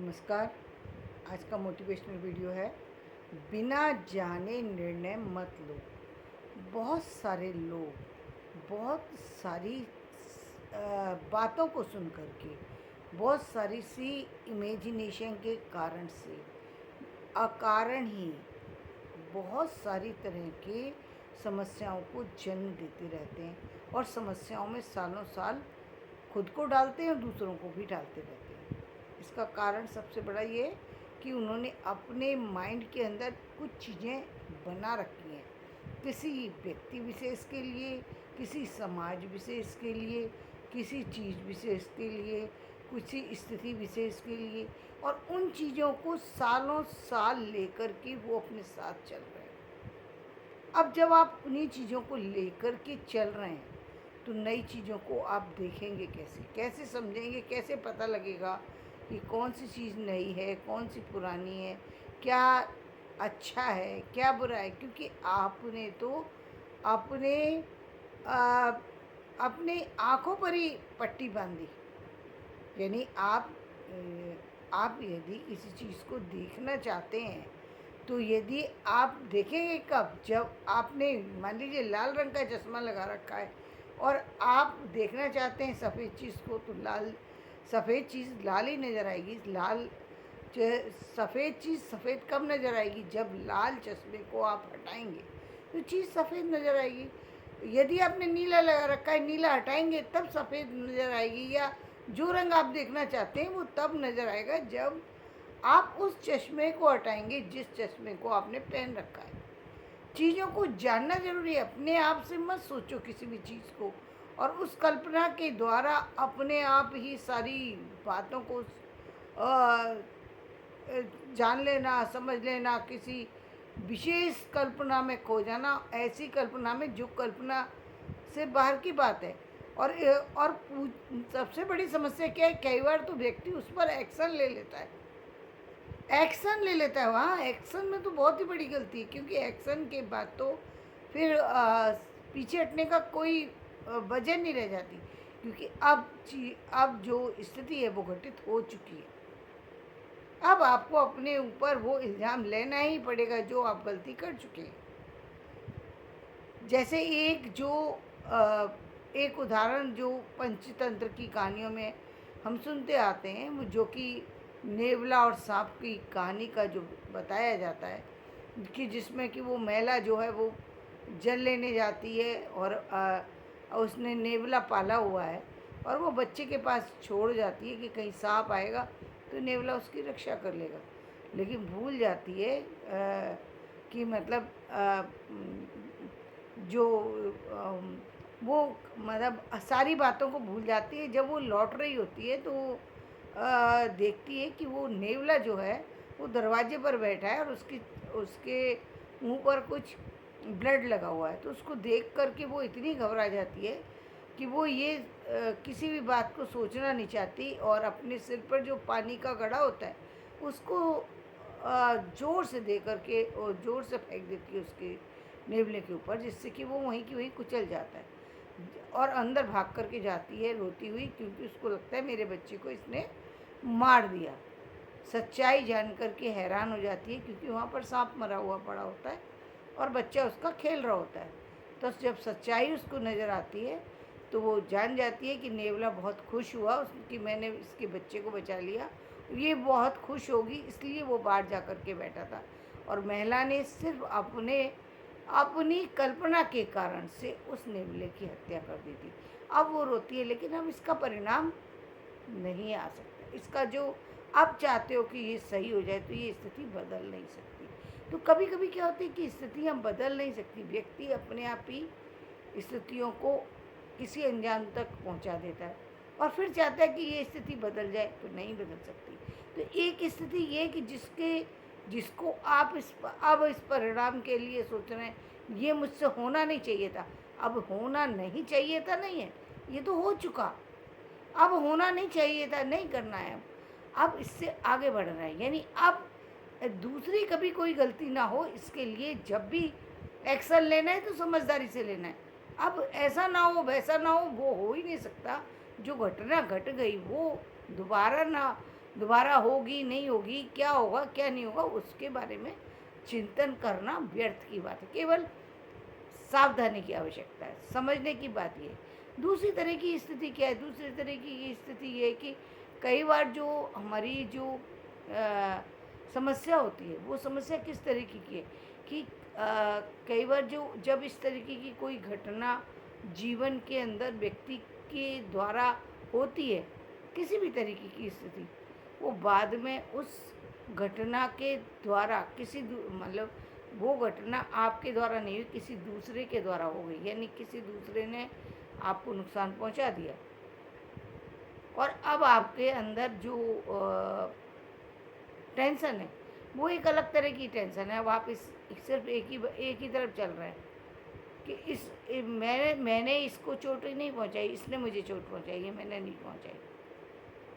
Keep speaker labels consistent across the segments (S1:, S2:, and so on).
S1: नमस्कार। आज का मोटिवेशनल वीडियो है, बिना जाने निर्णय मत लो। बहुत सारे लोग बहुत सारी बातों को सुन कर के, बहुत सारी सी इमेजिनेशन के कारण से अकारण ही बहुत सारी तरह के समस्याओं को जन्म देते रहते हैं और समस्याओं में सालों साल खुद को डालते हैं और दूसरों को भी डालते रहते हैं। इसका कारण सबसे बड़ा ये है कि उन्होंने अपने माइंड के अंदर कुछ चीज़ें बना रखी हैं, किसी व्यक्ति विशेष के लिए, किसी समाज विशेष के लिए, किसी चीज़ विशेष के लिए, किसी स्थिति विशेष के लिए, और उन चीज़ों को सालों साल लेकर के वो अपने साथ चल रहे हैं। अब जब आप उन्हीं चीज़ों को लेकर के चल रहे हैं तो नई चीज़ों को आप देखेंगे कैसे, कैसे समझेंगे, कैसे पता लगेगा कि कौन सी चीज़ नई है, कौन सी पुरानी है, क्या अच्छा है, क्या बुरा है। क्योंकि आपने तो अपने आ, अपने आँखों पर ही पट्टी बांधी। यानी आप यदि किसी चीज़ को देखना चाहते हैं तो यदि आप देखेंगे कब, जब आपने मान लीजिए लाल रंग का चश्मा लगा रखा है और आप देखना चाहते हैं सफ़ेद चीज़ को, तो सफ़ेद चीज़ लाल ही नज़र आएगी। सफ़ेद चीज़ सफ़ेद कब नज़र आएगी, जब लाल चश्मे को आप हटाएंगे तो चीज़ सफ़ेद नज़र आएगी। यदि आपने नीला लगा रखा है, नीला हटाएंगे तब सफ़ेद नज़र आएगी, या जो रंग आप देखना चाहते हैं वो तब नज़र आएगा जब आप उस चश्मे को हटाएंगे जिस चश्मे को आपने पहन रखा है। चीज़ों को जानना जरूरी है। अपने आप से मत सोचो किसी भी चीज़ को, और उस कल्पना के द्वारा अपने आप ही सारी बातों को जान लेना, समझ लेना, किसी विशेष कल्पना में खो जाना, ऐसी कल्पना में जो कल्पना से बाहर की बात है। और सबसे बड़ी समस्या क्या है, कई बार तो व्यक्ति उस पर एक्शन ले लेता है। वहाँ एक्शन में तो बहुत ही बड़ी गलती है, क्योंकि एक्शन के बाद तो फिर पीछे हटने का कोई वजह नहीं रह जाती, क्योंकि अब जो स्थिति है वो घटित हो चुकी है। अब आपको अपने ऊपर वो इल्ज़ाम लेना ही पड़ेगा जो आप गलती कर चुके हैं। जैसे एक उदाहरण जो पंचतंत्र की कहानियों में हम सुनते आते हैं, वो जो कि नेवला और सांप की कहानी का जो बताया जाता है, कि जिसमें कि वो महिला जो है वो जल लेने जाती है और उसने नेवला पाला हुआ है और वो बच्चे के पास छोड़ जाती है कि कहीं सांप आएगा तो नेवला उसकी रक्षा कर लेगा। लेकिन भूल जाती है कि मतलब जो वो मतलब सारी बातों को भूल जाती है। जब वो लौट रही होती है तो देखती है कि वो नेवला जो है वो दरवाजे पर बैठा है और उसके मुंह पर कुछ ब्लड लगा हुआ है। तो उसको देख कर के वो इतनी घबरा जाती है कि वो ये किसी भी बात को सोचना नहीं चाहती और अपने सिर पर जो पानी का घड़ा होता है उसको ज़ोर से दे करके और ज़ोर से फेंक देती है उसके नेवले के ऊपर, जिससे कि वो वहीं की वहीं कुचल जाता है और अंदर भाग करके जाती है रोती हुई, क्योंकि उसको लगता है मेरे बच्चे को इसने मार दिया। सच्चाई जान करके हैरान हो जाती है, क्योंकि वहाँ पर सांप मरा हुआ पड़ा होता है और बच्चा उसका खेल रहा होता है। तो जब सच्चाई उसको नज़र आती है तो वो जान जाती है कि नेवला बहुत खुश हुआ कि मैंने इसके बच्चे को बचा लिया, ये बहुत खुश होगी, इसलिए वो बाहर जा कर के बैठा था। और महिला ने सिर्फ अपनी कल्पना के कारण से उस नेवले की हत्या कर दी थी। अब वो रोती है, लेकिन अब इसका परिणाम नहीं आ सकता। इसका जो आप चाहते हो कि ये सही हो जाए, तो ये स्थिति बदल नहीं सकती। तो कभी कभी क्या होती है कि स्थितियाँ बदल नहीं सकती, व्यक्ति अपने आप ही स्थितियों को किसी अंजाम तक पहुंचा देता है और फिर चाहता है कि ये स्थिति बदल जाए, तो नहीं बदल सकती। तो एक स्थिति ये कि जिसको आप अब इस परिणाम के लिए सोच रहे हैं, ये मुझसे होना नहीं चाहिए था। अब होना नहीं चाहिए था नहीं है, ये तो हो चुका। अब होना नहीं चाहिए था, नहीं करना है। अब इससे आगे बढ़ना है, यानी अब दूसरी कभी कोई गलती ना हो, इसके लिए जब भी एक्शन लेना है तो समझदारी से लेना है। अब ऐसा ना हो, वैसा ना हो, वो हो ही नहीं सकता। जो घटना घट गई वो दोबारा ना दोबारा होगी नहीं होगी, क्या होगा क्या नहीं होगा, उसके बारे में चिंतन करना व्यर्थ की बात है। केवल सावधानी की आवश्यकता है। समझने की बात ये है। दूसरी तरह की स्थिति क्या है? दूसरी तरह की स्थिति ये है कि कई बार जो हमारी जो समस्या होती है, वो समस्या किस तरीके की है कि कई बार जो जब इस तरीके की कोई घटना जीवन के अंदर व्यक्ति के द्वारा होती है, किसी भी तरीके की स्थिति, वो बाद में उस घटना के द्वारा मतलब वो घटना आपके द्वारा नहीं हुई, किसी दूसरे के द्वारा हो गई, यानी किसी दूसरे ने आपको नुकसान पहुंचा दिया। और अब आपके अंदर जो टेंशन है, वो एक अलग तरह की टेंशन है। अब आप इस सिर्फ एक ही तरफ चल रहे हैं कि मैंने इसको चोट नहीं पहुंचाई, इसने मुझे चोट पहुंचाई है, मैंने नहीं पहुंचाई।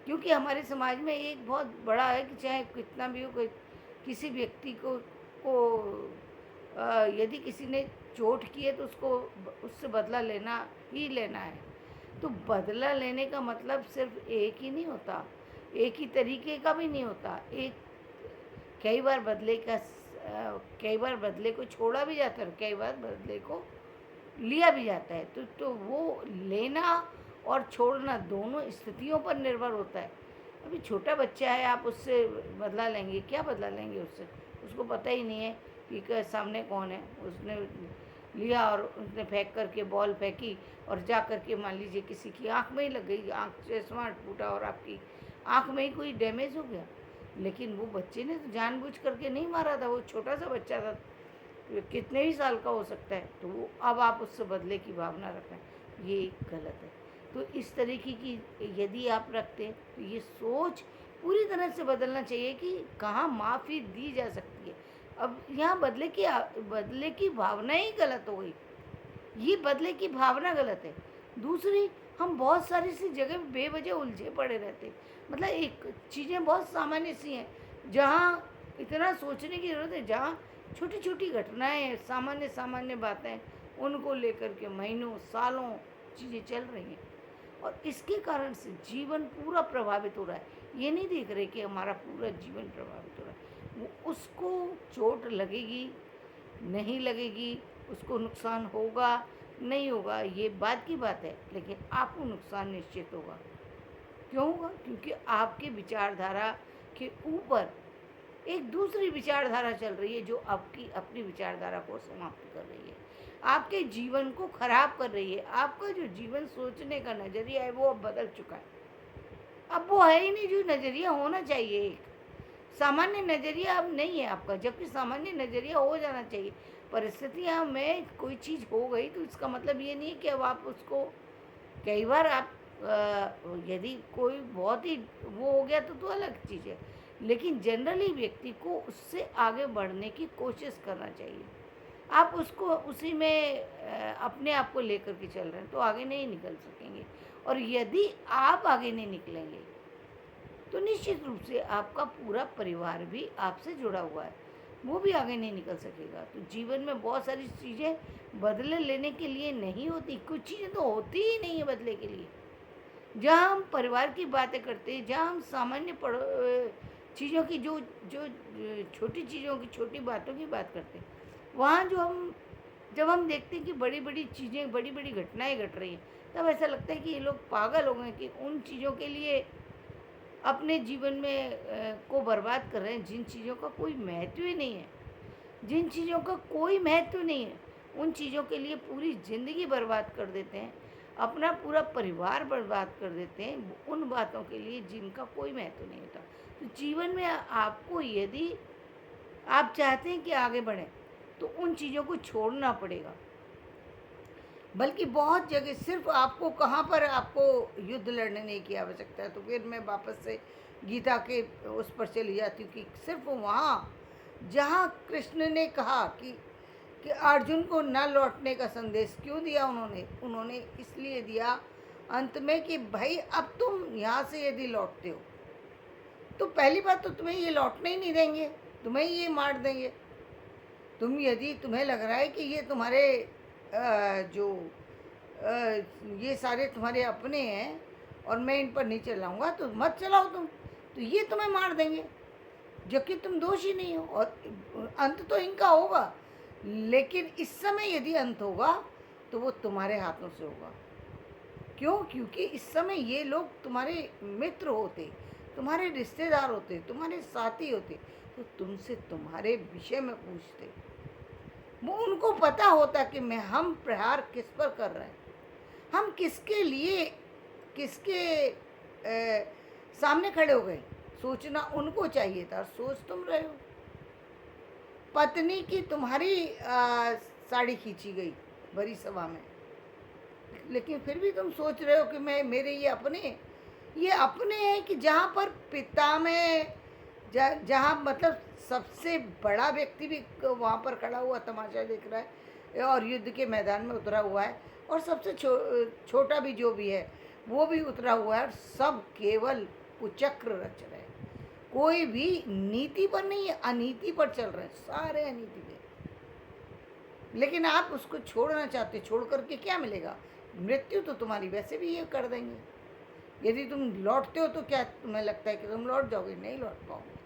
S1: क्योंकि हमारे समाज में एक बहुत बड़ा है कि चाहे कितना भी हो, कोई किसी व्यक्ति को यदि किसी ने चोट की है तो उससे बदला लेना ही लेना है। तो बदला लेने का मतलब सिर्फ एक ही नहीं होता, एक ही तरीके का भी नहीं होता। कई बार बदले को छोड़ा भी जाता है, कई बार बदले को लिया भी जाता है। तो वो लेना और छोड़ना दोनों स्थितियों पर निर्भर होता है। अभी छोटा बच्चा है, आप उससे बदला लेंगे, क्या बदला लेंगे उससे? उसको पता ही नहीं है कि सामने कौन है। उसने लिया और उसने फेंक करके बॉल फेंकी और जा करके मान लीजिए किसी की आँख में ही लग गई, आँख चश्मा टूटा और आपकी आँख में ही कोई डैमेज हो गया। लेकिन वो बच्चे ने तो जानबूझ करके नहीं मारा था, वो छोटा सा बच्चा था, कितने भी साल का हो सकता है। तो वो अब आप उससे बदले की भावना रखें, ये गलत है। तो इस तरीके की यदि आप रखते हैं तो ये सोच पूरी तरह से बदलना चाहिए कि कहाँ माफ़ी दी जा सकती है। अब यहाँ बदले की भावना ही गलत हो गई, ये बदले की भावना गलत है। दूसरी, हम बहुत सारी सी जगह बेवजह उलझे पड़े रहते हैं। मतलब एक चीज़ें बहुत सामान्य सी हैं जहाँ इतना सोचने की ज़रूरत है, जहाँ छोटी छोटी घटनाएं, सामान्य सामान्य बातें, उनको लेकर के महीनों सालों चीज़ें चल रही हैं और इसके कारण से जीवन पूरा प्रभावित हो रहा है। ये नहीं देख रहे कि हमारा पूरा जीवन प्रभावित हो रहा है। वो उसको चोट लगेगी नहीं लगेगी, उसको नुकसान होगा नहीं होगा, ये बात की बात है, लेकिन आपको नुकसान निश्चित होगा। क्यों होगा? क्योंकि आपके विचारधारा के ऊपर एक दूसरी विचारधारा चल रही है जो आपकी अपनी विचारधारा को समाप्त कर रही है, आपके जीवन को खराब कर रही है। आपका जो जीवन सोचने का नज़रिया है वो अब बदल चुका है। अब वो है ही नहीं जो नज़रिया होना चाहिए। एक सामान्य नज़रिया अब नहीं है आपका, जबकि सामान्य नज़रिया हो जाना चाहिए। परिस्थितियाँ में कोई चीज़ हो गई तो इसका मतलब ये नहीं है कि अब आप उसको, कई बार आप यदि कोई बहुत ही वो हो गया तो अलग चीज़ है, लेकिन जनरली व्यक्ति को उससे आगे बढ़ने की कोशिश करना चाहिए। आप उसको उसी में अपने आप को लेकर के चल रहे हैं तो आगे नहीं निकल सकेंगे। और यदि आप आगे नहीं निकलेंगे तो निश्चित रूप से आपका पूरा परिवार भी आपसे जुड़ा हुआ है, वो भी आगे नहीं निकल सकेगा। तो जीवन में बहुत सारी चीज़ें बदले लेने के लिए नहीं होती, कुछ चीज़ें तो होती ही नहीं है बदले के लिए। जहाँ हम परिवार की बातें करते हैं, जहाँ हम सामान्य चीज़ों की जो जो छोटी चीज़ों की, छोटी बातों की बात करते हैं, वहाँ जब हम देखते हैं कि बड़ी बड़ी चीज़ें, बड़ी बड़ी घटनाएं घट रही हैं, तब ऐसा लगता है कि ये लोग पागल हो गए कि उन चीज़ों के लिए अपने जीवन में को बर्बाद कर रहे हैं जिन चीज़ों का कोई महत्व ही नहीं है, जिन चीज़ों का कोई महत्व नहीं है, उन चीज़ों के लिए पूरी ज़िंदगी बर्बाद कर देते हैं, अपना पूरा परिवार बर्बाद कर देते हैं उन बातों के लिए जिनका कोई महत्व नहीं होता। तो जीवन में आपको यदि आप चाहते हैं कि आगे बढ़ें तो उन चीज़ों को छोड़ना पड़ेगा। बल्कि बहुत जगह सिर्फ आपको कहाँ पर आपको युद्ध लड़ने की आवश्यकता है, तो फिर मैं वापस से गीता के उस पर चली जाती हूँ कि सिर्फ वहाँ जहाँ कृष्ण ने कहा कि अर्जुन को न लौटने का संदेश क्यों दिया उन्होंने इसलिए दिया अंत में कि भाई अब तुम यहाँ से यदि लौटते हो तो पहली बात तो तुम्हें ये लौटने ही नहीं देंगे, तुम्हें ये मार देंगे। यदि तुम्हें लग रहा है कि ये तुम्हारे ये सारे तुम्हारे अपने हैं और मैं इन पर नहीं चलाऊँगा तो मत चलाओ तुम। तो ये तुम्हें मार देंगे, जबकि तुम दोषी नहीं हो। और अंत तो इनका होगा, लेकिन इस समय यदि अंत होगा तो वो तुम्हारे हाथों से होगा। क्यों? क्योंकि इस समय ये लोग तुम्हारे मित्र होते, तुम्हारे रिश्तेदार होते, तुम्हारे साथी होते, तो तुमसे तुम्हारे विषय में पूछते। वो उनको पता होता कि मैं हम प्रहार किस पर कर रहे हैं, हम किसके लिए, किसके सामने खड़े हो गए। सोचना उनको चाहिए था, सोच तुम रहे हो। पत्नी की तुम्हारी साड़ी खींची गई बड़ी सभा में, लेकिन फिर भी तुम सोच रहे हो कि मैं, मेरे ये अपने हैं कि जहाँ पर पिता में जहाँ मतलब सबसे बड़ा व्यक्ति भी वहाँ पर खड़ा हुआ तमाशा देख रहा है और युद्ध के मैदान में उतरा हुआ है, और सबसे छोटा भी जो भी है वो भी उतरा हुआ है, और सब केवल कुचक्र रच रहे हैं। कोई भी नीति पर नहीं है, अनीति पर चल रहे हैं, सारे अनीति पे। लेकिन आप उसको छोड़ना चाहते, छोड़ करके क्या मिलेगा? मृत्यु तो तुम्हारी वैसे भी ये कर देंगे। यदि तुम लौटते हो तो क्या तुम्हें लगता है कि तुम लौट जाओगे? नहीं लौट पाओगे।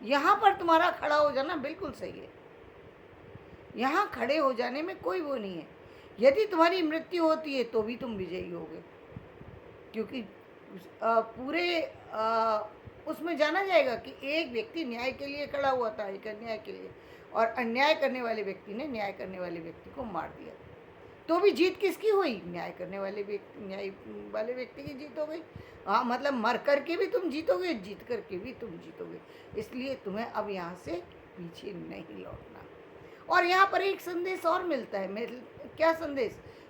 S1: यहाँ पर तुम्हारा खड़ा हो जाना बिल्कुल सही है, यहाँ खड़े हो जाने में कोई वो नहीं है। यदि तुम्हारी मृत्यु होती है तो भी तुम विजयी होगे, क्योंकि पूरे उसमें जाना जाएगा कि एक व्यक्ति न्याय के लिए खड़ा हुआ था, एक अन्याय के लिए, और अन्याय करने वाले व्यक्ति ने न्याय करने वाले व्यक्ति को मार दिया। तो भी जीत किसकी हुई? न्याय करने वाले व्यक्ति, न्याय वाले व्यक्ति की जीत हो गई। हाँ, मतलब मर करके भी तुम जीतोगे, जीत करके भी तुम जीतोगे। इसलिए तुम्हें अब यहाँ से पीछे नहीं लौटना। और यहाँ पर एक संदेश और मिलता है। क्या संदेश?